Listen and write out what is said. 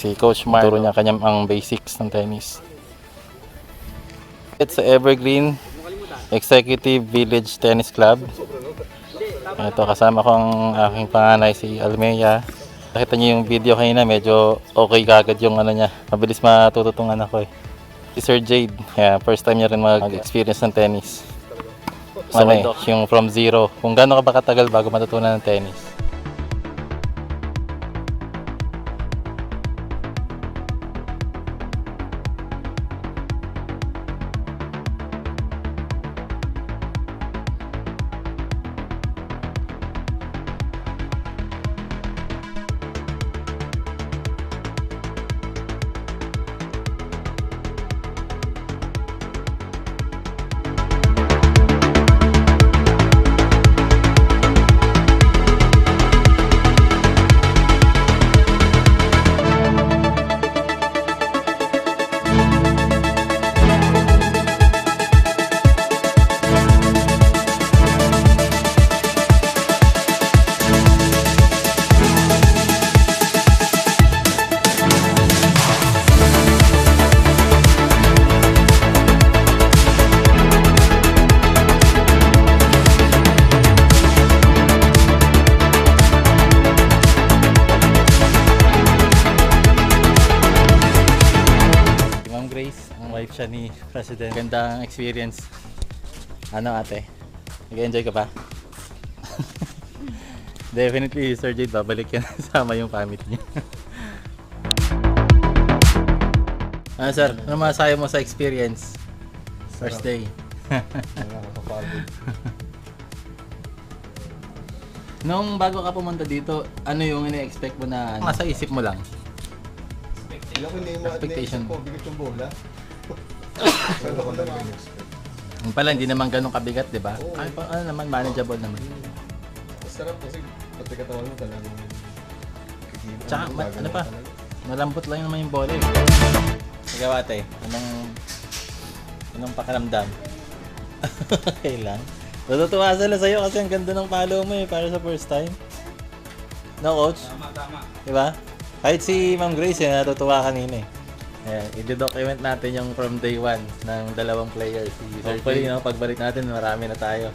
si Coach Mar. Turo niya kanyang ang basics ng tennis. It's sa Evergreen Executive Village Tennis Club. Ito, kasama ko ang aking panganay si Almea. Nakita niyo yung video kanina, medyo okay kagad yung ano niya. Mabilis matututungan ako eh. Si Sir Jade, first time niya rin mag-experience ng tennis. Yung from zero. Kung gaano ka ba katagal bago matutunan ng tennis. Wife siya ni President. Gandang experience. Ano ate? Nag-enjoy ka pa? Definitely Sir Jade, babalik yan. Sama yung family niya. Ano sir? Ano masasabi mo sa experience? First day. Nakakapagod. Nung bago ka pumunta dito, ano yung ini-expect mo na nasa isip mo lang? Expectation ko, bigat yung bola. Pero ko lang yung expect. Yung pala, hindi naman ganun kabigat, di ba? Oo. Ay, ano naman, manageable naman. Masarap kasi pati katawan mo talagang Tsaka, ano pa? Malambot lang naman yung bola eh. Ikaw ate, anong pakiramdam? Okay lang. Natutuwa sila sa'yo kasi ang ganda ng palo mo eh, para sa first time. No, coach? Tama. Diba? Kahit si Ma'am Grace eh, natutuwa kanina eh. Ayan, i-document natin yung from day one ng dalawang players. Hopefully, no, pagbalik natin, marami na tayo.